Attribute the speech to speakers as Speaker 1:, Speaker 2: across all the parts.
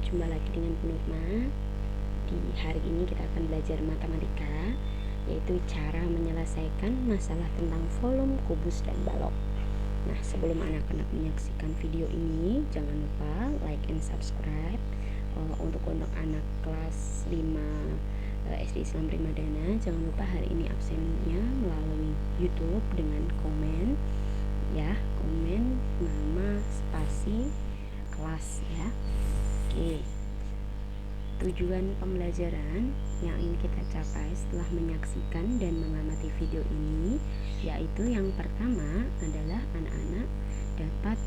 Speaker 1: Jumpa lagi dengan Bu Nurma. Di hari ini kita akan belajar matematika, yaitu cara menyelesaikan masalah tentang volume, kubus, dan balok. Nah, sebelum anak-anak menyaksikan video ini, jangan lupa like and subscribe. Untuk anak kelas 5 SD Islam Primadana, jangan lupa hari ini absennya melalui YouTube dengan komen ya, komen nama spasi kelas ya. Oke. Tujuan pembelajaran yang ingin kita capai setelah menyaksikan dan mengamati video ini, yaitu yang pertama adalah anak-anak dapat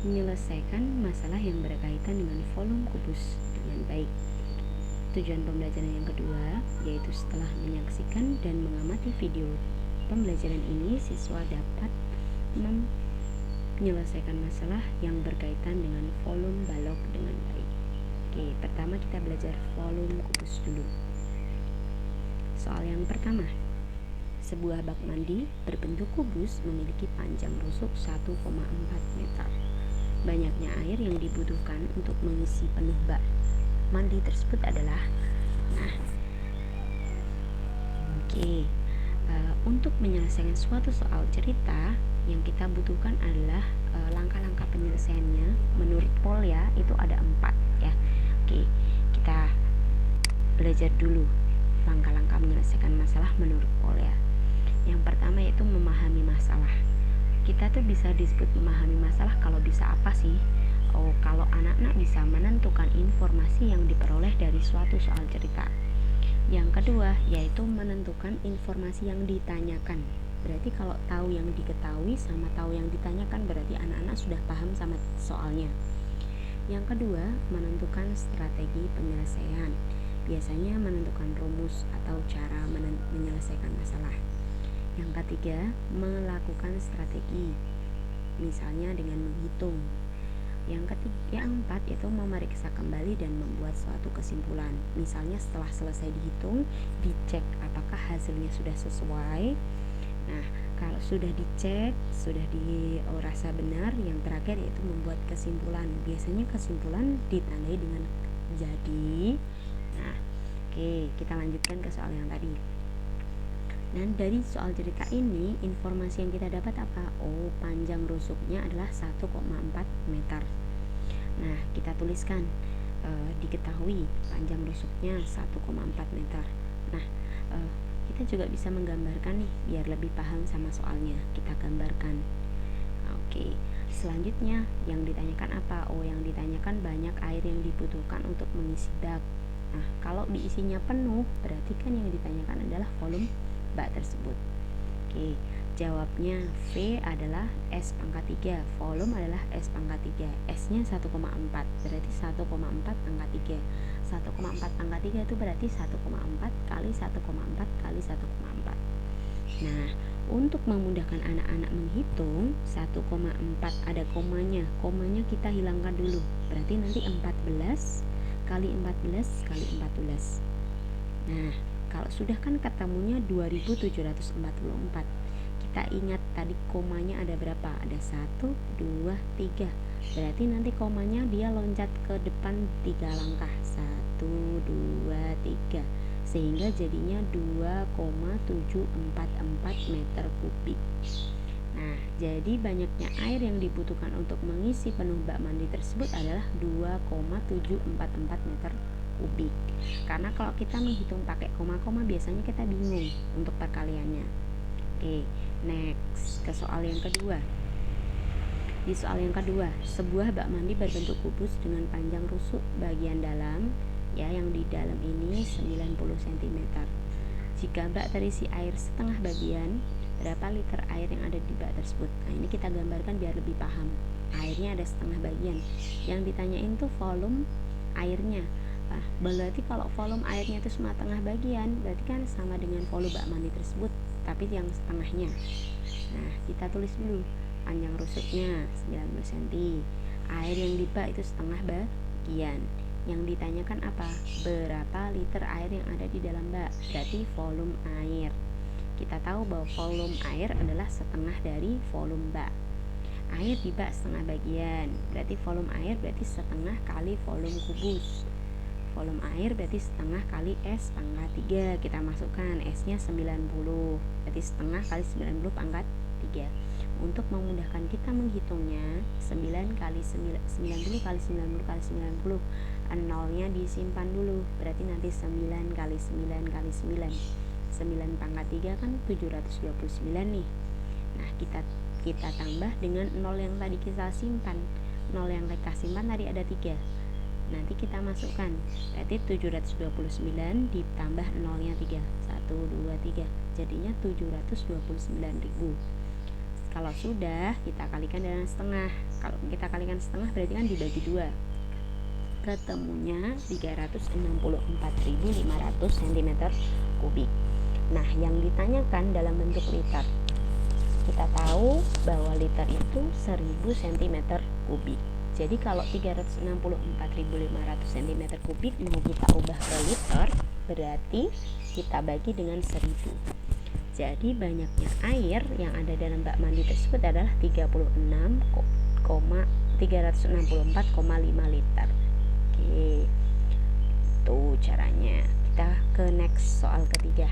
Speaker 1: menyelesaikan masalah yang berkaitan dengan volume kubus dengan baik. Tujuan pembelajaran yang kedua, yaitu setelah menyaksikan dan mengamati video pembelajaran ini, siswa dapat menyelesaikan masalah yang berkaitan dengan volume balok dengan baik. Oke, pertama kita belajar volume kubus dulu. Soal yang pertama, sebuah bak mandi berbentuk kubus memiliki panjang rusuk 1,4 meter. Banyaknya air yang dibutuhkan untuk mengisi penuh bak mandi tersebut adalah, untuk menyelesaikan suatu soal cerita, yang kita butuhkan adalah langkah-langkah penyelesaiannya menurut Paul ya, itu ada 4 ya. Oke, kita belajar dulu langkah-langkah menyelesaikan masalah menurut Paul ya. Yang pertama yaitu memahami masalah. Kita tuh bisa disebut memahami masalah kalau bisa apa sih? Kalau anak-anak bisa menentukan informasi yang diperoleh dari suatu soal cerita. Yang kedua yaitu menentukan informasi yang ditanyakan. Berarti kalau tahu yang diketahui sama tahu yang ditanyakan, berarti anak-anak sudah paham sama soalnya. Yang kedua, menentukan strategi penyelesaian. Biasanya menentukan rumus atau cara menyelesaikan masalah. Yang ketiga, melakukan strategi, misalnya dengan menghitung. Yang keempat yaitu memeriksa kembali dan membuat suatu kesimpulan. Misalnya setelah selesai dihitung, dicek apakah hasilnya sudah sesuai. Nah, kalau sudah dicek, sudah dirasa benar, yang terakhir yaitu membuat kesimpulan. Biasanya kesimpulan ditandai dengan jadi. Nah, oke, kita lanjutkan ke soal yang tadi. Dan dari soal cerita ini, informasi yang kita dapat apa? Panjang rusuknya adalah 1,4 meter. Nah, kita tuliskan, diketahui panjang rusuknya 1,4 meter. Nah, kita juga bisa menggambarkan nih, biar lebih paham sama soalnya. Kita gambarkan. Oke, selanjutnya yang ditanyakan apa? Yang ditanyakan banyak air yang dibutuhkan untuk mengisi bak. Nah, kalau diisinya penuh, berarti kan yang ditanyakan adalah volume bak tersebut. Oke, jawabnya V adalah S pangkat 3, volume adalah S pangkat 3, S-nya 1,4, berarti 1,4 pangkat 3. 1,4 pangkat 3 itu berarti 1,4 kali 1,4 kali 1,4. Nah, untuk memudahkan anak-anak menghitung, 1,4 ada komanya kita hilangkan dulu, berarti nanti 14 kali 14 kali 14. Nah, kalau sudah kan ketemunya 2744. Kita ingat tadi komanya ada berapa? Ada 1, 2, 3. Berarti nanti komanya dia loncat ke depan 3 langkah. 1, 2, 3. Sehingga jadinya 2,744 meter kubik. Nah, jadi banyaknya air yang dibutuhkan untuk mengisi penuh bak mandi tersebut adalah 2,744 meter kubik. Karena kalau kita menghitung pakai koma-koma biasanya kita bingung untuk perkaliannya. Oke, next ke soal yang kedua. Di soal yang kedua, sebuah bak mandi berbentuk kubus dengan panjang rusuk bagian dalam ya, yang di dalam ini 90 cm. Jika bak terisi air setengah bagian, berapa liter air yang ada di bak tersebut? Nah, ini kita gambarkan biar lebih paham. Airnya ada setengah bagian. Yang ditanyain tuh volume airnya. Nah, berarti kalau volume airnya itu cuma setengah bagian, berarti kan sama dengan volume bak mandi tersebut, tapi yang setengahnya. Nah, kita tulis dulu panjang rusuknya 90 cm. Air yang di bak itu setengah bagian. Yang ditanyakan apa? Berapa liter air yang ada di dalam bak? Berarti volume air. Kita tahu bahwa volume air adalah setengah dari volume bak. Air di bak setengah bagian, berarti volume air berarti setengah kali volume kubus. Volume air berarti setengah kali S pangkat 3. Kita masukkan S-nya 90, berarti setengah kali 90 pangkat 3. Untuk memudahkan kita menghitungnya, 9 kali 90 kali 90 kali 90, nolnya disimpan dulu, berarti nanti 9 kali 9 kali 9 pangkat 3 kan 729 nih. Nah, kita tambah dengan 0 yang tadi kita simpan. 0 yang kita simpan tadi ada 3. Nanti kita masukkan, berarti 729 ditambah 0-nya 3, 1, 2, 3, jadinya 729.000. Kalau sudah, kita kalikan dengan setengah. Kalau kita kalikan setengah berarti kan dibagi 2, ketemunya 364.500 cm kubik. Nah, yang ditanyakan dalam bentuk liter. Kita tahu bahwa liter itu 1000 cm kubik. Jadi kalau 364.500 cm kubik mau kita ubah ke liter, berarti kita bagi dengan 1000. Jadi banyaknya air yang ada dalam bak mandi tersebut adalah 364,5 liter. Oke, itu caranya. Kita ke next soal ketiga.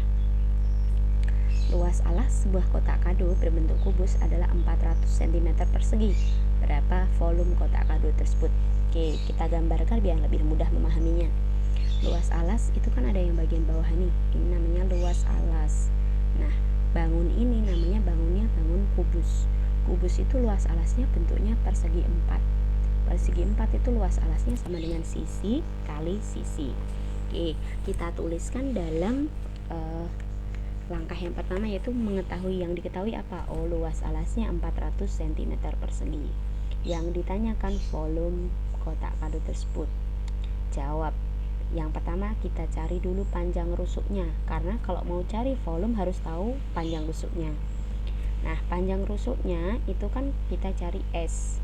Speaker 1: Luas alas sebuah kotak kado berbentuk kubus adalah 400 cm persegi. Berapa volume kotak kado tersebut? Oke, kita gambarkan biar lebih mudah memahaminya. Luas alas itu kan ada yang bagian bawah nih. Ini namanya luas alas. Nah, bangun ini namanya bangun kubus. Kubus itu luas alasnya bentuknya persegi 4. Persegi 4 itu luas alasnya sama dengan sisi kali sisi. Oke, kita tuliskan dalam langkah yang pertama, yaitu mengetahui yang diketahui apa? Oh, luas alasnya 400 cm persegi. Yang ditanyakan volume kotak kado tersebut. Jawab. Yang pertama kita cari dulu panjang rusuknya, karena kalau mau cari volume harus tahu panjang rusuknya. Nah, panjang rusuknya itu kan kita cari S.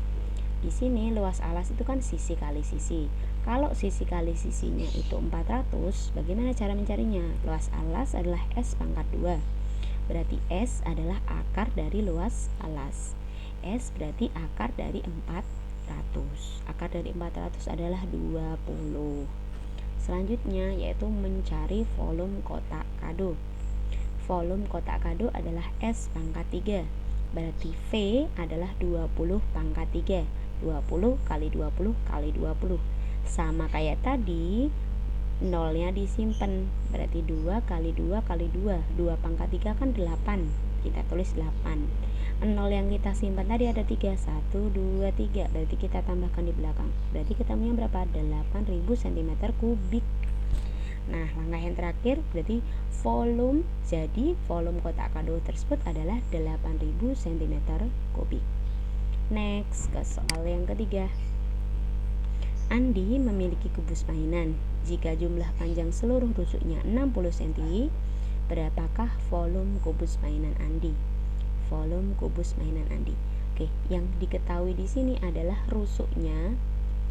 Speaker 1: Di sini luas alas itu kan sisi kali sisi. Kalau sisi kali sisinya itu 400, bagaimana cara mencarinya? Luas alas adalah S pangkat 2. Berarti S adalah akar dari luas alas. S berarti akar dari 400. Akar dari 400 adalah 20. Selanjutnya yaitu mencari volume kotak kado. Volume kotak kado adalah S pangkat 3. Berarti V adalah 20 pangkat 3. 20 kali 20 kali 20. Sama kayak tadi, nolnya disimpan. Berarti 2 kali 2 kali 2. 2 pangkat 3 kan 8. Kita tulis 8. 0 yang kita simpan tadi ada 3. 1, 2, 3. Berarti kita tambahkan di belakang. Berarti ketemunya berapa? 8.000 cm kubik. Nah, langkah yang terakhir berarti volume. Jadi volume kotak kado tersebut adalah 8.000 cm kubik. Next, ke soal yang ketiga. Andi memiliki kubus mainan. Jika jumlah panjang seluruh rusuknya 60 cm, berapakah volume kubus mainan Andi? Volume kubus mainan Andi. Oke, yang diketahui di sini adalah rusuknya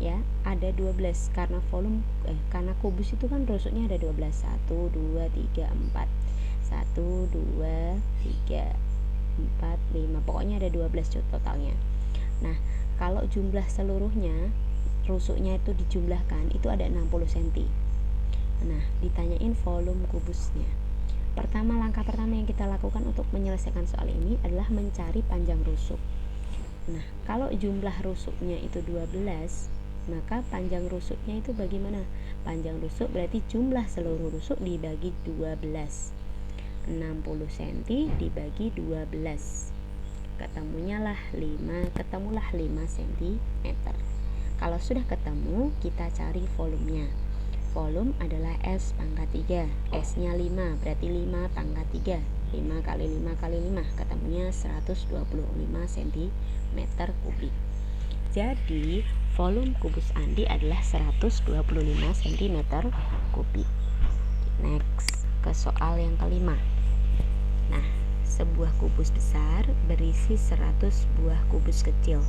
Speaker 1: ya ada 12, karena karena kubus itu kan rusuknya ada 12. 1 2 3 4. 1 2 3 4 5. Pokoknya ada 12 totalnya. Nah, kalau jumlah seluruhnya rusuknya itu dijumlahkan itu ada 60 cm. Nah, ditanyain volume kubusnya. Langkah pertama yang kita lakukan untuk menyelesaikan soal ini adalah mencari panjang rusuk. Nah, kalau jumlah rusuknya itu 12, maka panjang rusuknya itu bagaimana? Panjang rusuk berarti jumlah seluruh rusuk dibagi 12. 60 cm dibagi 12. Ketemulah 5 cm. Kalau sudah ketemu, kita cari volumenya. Volume adalah S pangkat 3. S-nya 5, berarti 5 pangkat 3. 5 kali 5 kali 5, ketemunya 125 cm kubik. Jadi, volume kubus Andi adalah 125 cm kubik. Next, ke soal yang kelima. Nah, sebuah kubus besar berisi 100 buah kubus kecil.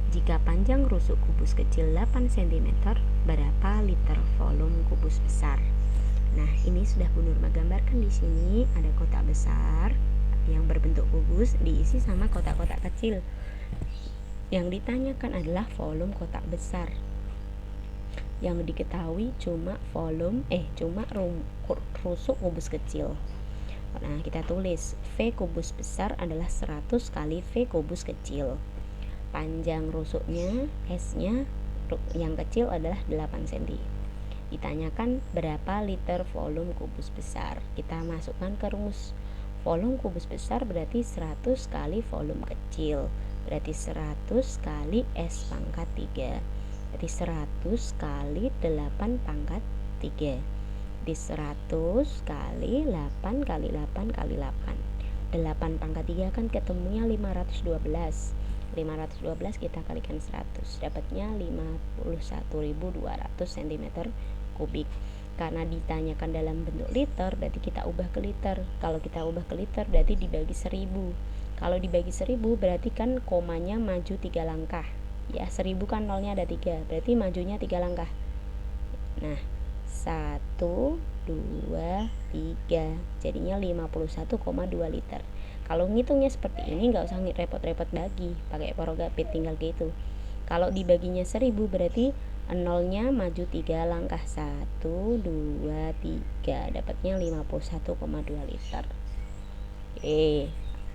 Speaker 1: Jika panjang rusuk kubus kecil 8 cm, berapa liter volume kubus besar? Nah, ini sudah Bu Nurma gambarkan di sini. Ada kotak besar yang berbentuk kubus diisi sama kotak-kotak kecil. Yang ditanyakan adalah volume kotak besar. Yang diketahui cuma rusuk kubus kecil. Nah, kita tulis V kubus besar adalah 100 kali V kubus kecil. Panjang rusuknya, S-nya yang kecil adalah 8 cm. Ditanyakan berapa liter volume kubus besar. Kita masukkan ke rumus. Volume kubus besar berarti 100 kali volume kecil. Berarti 100 kali S pangkat 3. Berarti 100 kali 8 pangkat 3. Di 100 kali 8 kali 8 kali 8. 8 pangkat 3 kan ketemunya 512. 512 kita kalikan 100, dapatnya 51.200 cm kubik. Karena ditanyakan dalam bentuk liter, berarti kita ubah ke liter. Kalau kita ubah ke liter berarti dibagi 1000. Kalau dibagi 1000 berarti kan komanya maju 3 langkah. Ya, 1000 kan nolnya ada 3, berarti majunya 3 langkah. Nah, 1, 2, 3, jadinya 51,2 liter. Kalau ngitungnya seperti ini nggak usah repot-repot bagi, pakai porogapit tinggal gitu. Kalau dibaginya 1000 berarti nolnya maju 3 langkah, 1, 2, 3, dapatnya 51,2 liter.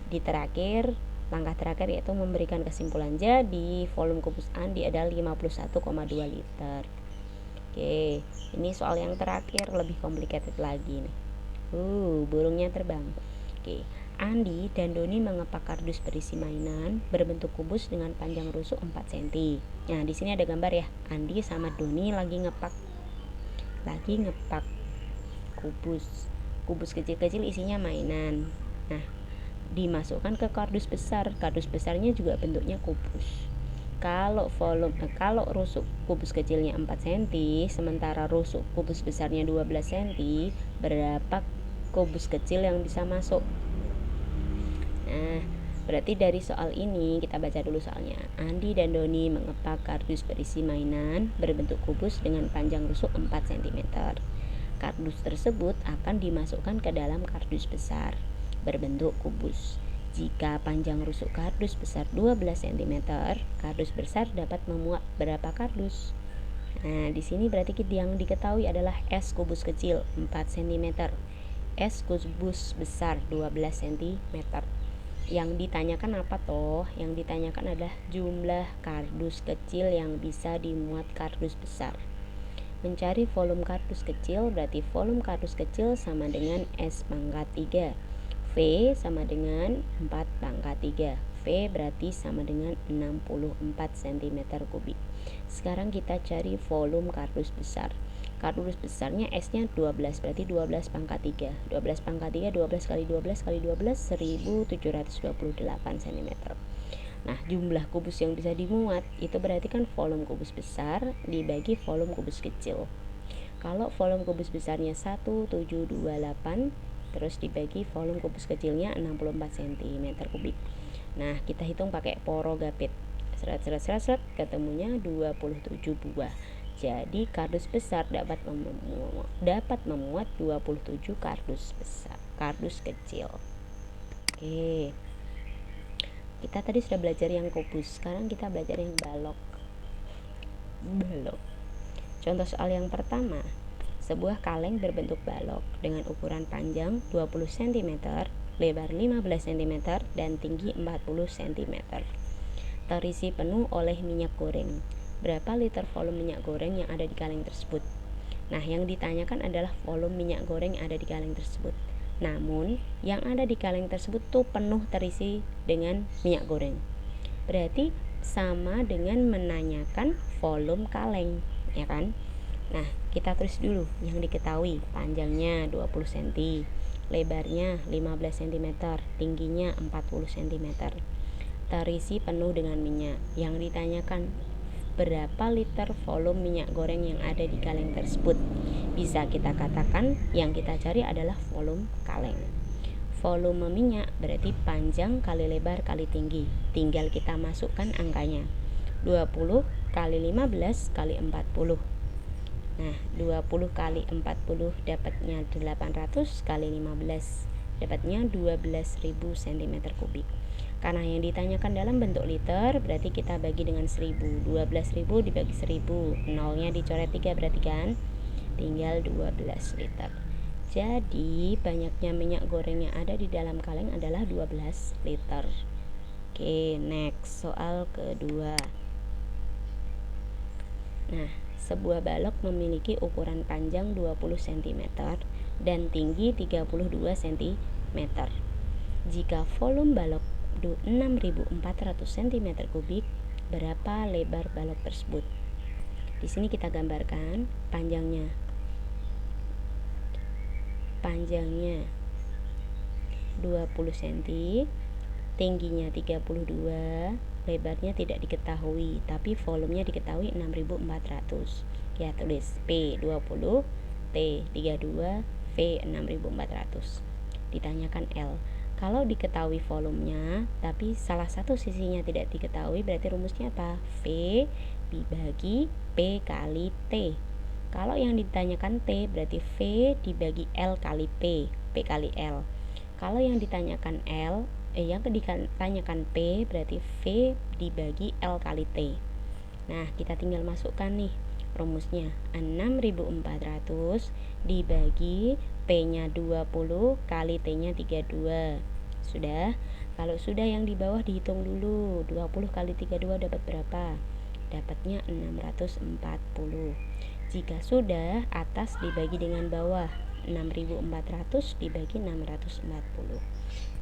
Speaker 1: Di terakhir, langkah terakhir yaitu memberikan kesimpulan. Jadi volume kubus Andi adalah 51,2 liter. Ini soal yang terakhir lebih complicated lagi nih. Burungnya terbang. Andi dan Doni mengepak kardus berisi mainan berbentuk kubus dengan panjang rusuk 4 cm. Nah, di sini ada gambar ya. Andi sama Doni lagi ngepak kubus kecil-kecil isinya mainan. Nah, dimasukkan ke kardus besar. Kardus besarnya juga bentuknya kubus. Kalau rusuk kubus kecilnya 4 cm, sementara rusuk kubus besarnya 12 cm, berapa kubus kecil yang bisa masuk? Nah, berarti dari soal ini kita baca dulu soalnya. Andi dan Doni mengepak kardus berisi mainan berbentuk kubus dengan panjang rusuk 4 cm. Kardus tersebut akan dimasukkan ke dalam kardus besar berbentuk kubus. Jika panjang rusuk kardus besar 12 cm, kardus besar dapat memuat berapa kardus? Nah, di sini berarti yang diketahui adalah S kubus kecil 4 cm, S kubus besar 12 cm. Yang ditanyakan apa toh? Yang ditanyakan adalah jumlah kardus kecil yang bisa dimuat kardus besar. Mencari volume kardus kecil berarti volume kardus kecil sama dengan S pangkat 3. V sama dengan 4 pangkat 3. V berarti sama dengan 64 cm kubik. Sekarang kita cari volume kardus besar. Kardus besarnya S-nya 12, berarti 12 pangkat 3. 12 pangkat 3, 12 kali 12 kali 12, 1728 cm. Nah, jumlah kubus yang bisa dimuat itu berarti kan volume kubus besar dibagi volume kubus kecil. Kalau volume kubus besarnya 1728, terus dibagi volume kubus kecilnya 64 cm kubik. Nah, kita hitung pakai porogapit. Seret, ketemunya 27 buah. Jadi kardus besar dapat memuat 27 kardus besar, kardus kecil. Kita tadi sudah belajar yang kubus, sekarang kita belajar yang balok. Contoh soal yang pertama. Sebuah kaleng berbentuk balok dengan ukuran panjang 20 cm, lebar 15 cm, dan tinggi 40 cm. Terisi penuh oleh minyak goreng. Berapa liter volume minyak goreng yang ada di kaleng tersebut? Nah, yang ditanyakan adalah volume minyak goreng yang ada di kaleng tersebut. Namun, yang ada di kaleng tersebut tuh penuh terisi dengan minyak goreng. Berarti sama dengan menanyakan volume kaleng, ya kan? Nah, kita tulis dulu yang diketahui. Panjangnya 20 cm, lebarnya 15 cm, tingginya 40 cm. Terisi penuh dengan minyak. Yang ditanyakan berapa liter volume minyak goreng yang ada di kaleng tersebut? Bisa kita katakan yang kita cari adalah volume kaleng. Volume minyak berarti panjang kali lebar kali tinggi. Tinggal kita masukkan angkanya. 20 kali 15 kali 40. Nah, 20 kali 40 dapatnya 800 kali 15 dapatnya 12.000 cm kubik. Karena yang ditanyakan dalam bentuk liter, berarti kita bagi dengan 1000. 12.000 dibagi 1000. Nolnya dicoret 3 berarti kan tinggal 12 liter. Jadi banyaknya minyak goreng yang ada di dalam kaleng adalah 12 liter. Oke, next soal kedua. Nah, sebuah balok memiliki ukuran panjang 20 cm dan tinggi 32 cm. Jika volume balok 6.400 cm3, berapa lebar balok tersebut? Di sini kita gambarkan panjangnya 20 cm, tingginya 32, lebarnya tidak diketahui, tapi volumenya diketahui 6.400. Ya, tulis P 20, T 32, V 6.400. Ditanyakan L. Kalau diketahui volumenya, tapi salah satu sisinya tidak diketahui, berarti rumusnya apa? V dibagi P kali T. Kalau yang ditanyakan T, berarti V dibagi L kali P, P kali L. Kalau yang ditanyakan yang ditanyakan P, berarti V dibagi L kali T. Nah, kita tinggal masukkan nih rumusnya. 6.400 dibagi P-nya 20 kali T-nya 32. Sudah? Kalau sudah, yang di bawah dihitung dulu. 20 kali 32 dapat berapa? Dapatnya 640. Jika sudah, atas dibagi dengan bawah. 6.400 dibagi 640.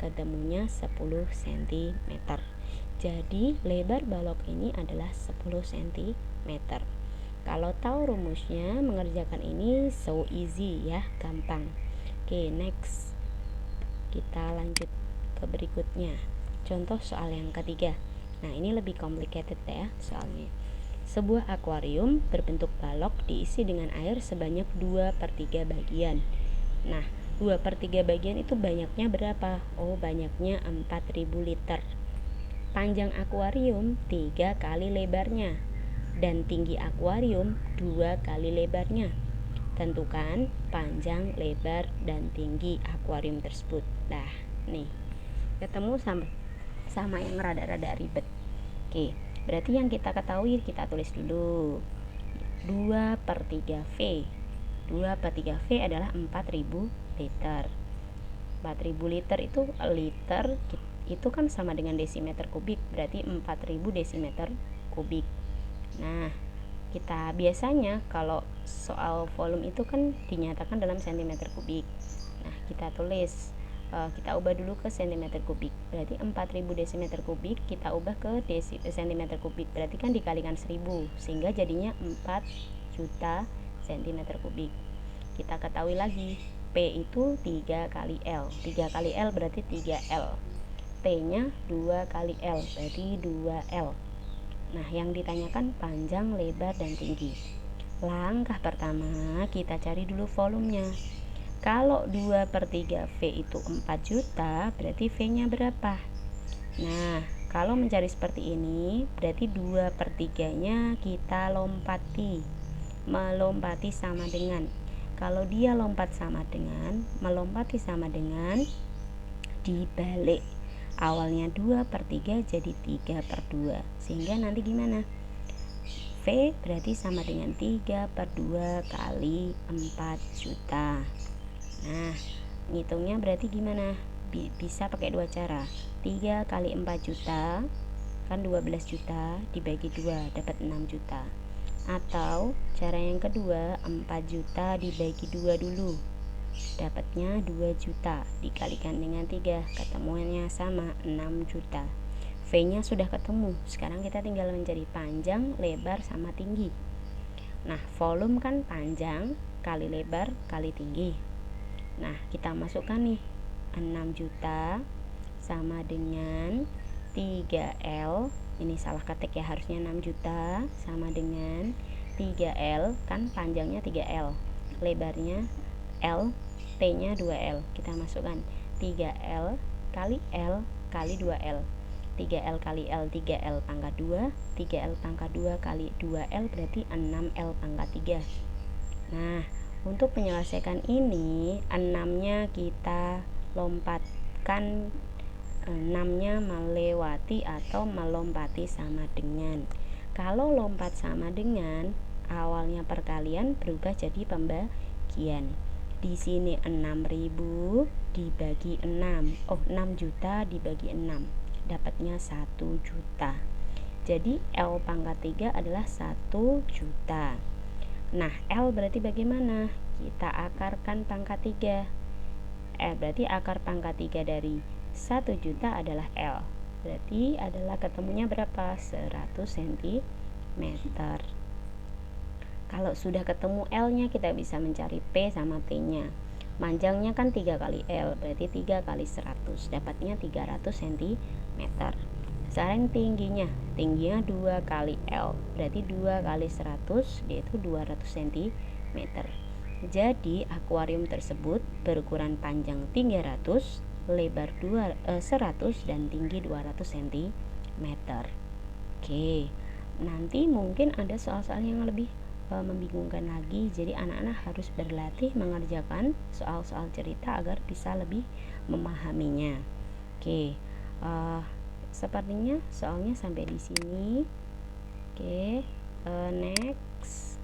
Speaker 1: Ketemunya 10 cm. Jadi lebar balok ini adalah 10 cm. Kalau tahu rumusnya, mengerjakan ini so easy ya, gampang. Oke, next. Kita lanjut ke berikutnya. Contoh soal yang ketiga. Nah, ini lebih complicated ya soalnya. Sebuah akuarium berbentuk balok diisi dengan air sebanyak 2/3 bagian. Nah, 2/3 bagian itu banyaknya berapa? Oh, banyaknya 4.000 liter. Panjang akuarium 3 kali lebarnya, dan tinggi akuarium 2 kali lebarnya. Tentukan panjang, lebar, dan tinggi akuarium tersebut. Nah, nih ketemu sama yang rada-rada ribet. Oke, berarti yang kita ketahui kita tulis dulu. 2/3 V. 2/3 V adalah 4.000 liter. 4.000 liter itu kan sama dengan desimeter kubik, berarti 4.000 desimeter kubik. Nah, kita biasanya kalau soal volume itu kan dinyatakan dalam cm kubik. Nah, kita tulis, kita ubah dulu ke cm kubik. Berarti 4.000 desimeter kubik kita ubah ke cm kubik. Berarti kan dikalikan 1000, sehingga jadinya 4 juta cm kubik. Kita ketahui lagi, P itu 3 kali L. 3 kali L berarti 3L. T-nya 2 kali L, berarti 2L. Nah, yang ditanyakan panjang, lebar, dan tinggi. Langkah pertama, kita cari dulu volumenya. Kalau 2/3 V itu 4 juta, berarti V-nya berapa? Nah, kalau mencari seperti ini, berarti 2/3-nya kita lompati. Melompati sama dengan. Kalau dia lompat sama dengan, melompati sama dengan dibalik. Awalnya 2/3 jadi 3/2, sehingga nanti gimana? V berarti sama dengan 3/2 kali 4 juta. Nah, ngitungnya berarti gimana? Bisa pakai dua cara. 3 kali 4 juta kan 12 juta, dibagi 2 dapat 6 juta. Atau cara yang kedua, 4 juta dibagi 2 dulu, dapatnya 2 juta, dikalikan dengan 3, ketemuannya sama 6 juta. V nya sudah ketemu. Sekarang kita tinggal mencari panjang, lebar, sama tinggi. Nah, volume kan panjang kali lebar kali tinggi. Nah, kita masukkan nih, 6 juta sama dengan 3L. Ini salah ketik ya, harusnya 6 juta sama dengan 3L, kan panjangnya 3L, lebarnya L, T-nya 2L. Kita masukkan 3L kali L kali 2L. 3L kali L, 3L pangkat 2. 3L pangkat 2 kali 2L berarti 6L pangkat 3. Nah, untuk menyelesaikan ini, 6-nya kita lompatkan 6-nya melewati atau melompati sama dengan. Kalau lompat sama dengan, awalnya perkalian berubah jadi pembagian. Di sini 6.000 dibagi 6. 6 juta dibagi 6. Dapatnya 1 juta. Jadi L pangkat 3 adalah 1 juta. Nah, L berarti bagaimana? Kita akarkan pangkat 3. Berarti akar pangkat 3 dari 1 juta adalah L. Berarti adalah ketemunya berapa? 100 cm. Kalau sudah ketemu L-nya, kita bisa mencari P sama T-nya. Panjangnya kan 3 kali L, berarti 3 kali 100, dapatnya 300 cm. Sekarang tingginya 2 kali L, berarti 2 kali 100, yaitu 200 cm. Jadi akuarium tersebut berukuran panjang 300, lebar 100 dan tinggi 200 cm. Oke, nanti mungkin ada soal-soal yang lebih membingungkan lagi, jadi anak-anak harus berlatih mengerjakan soal-soal cerita agar bisa lebih memahaminya. Oke, sepertinya soalnya sampai di sini. Oke, next.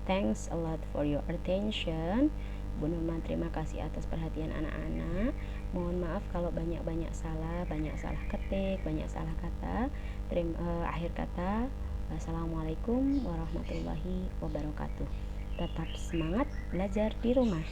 Speaker 1: Thanks a lot for your attention. Bu Nurma terima kasih atas perhatian anak-anak. Mohon maaf kalau banyak salah ketik, banyak salah kata. Akhir kata, Assalamualaikum warahmatullahi wabarakatuh. Tetap semangat belajar di rumah.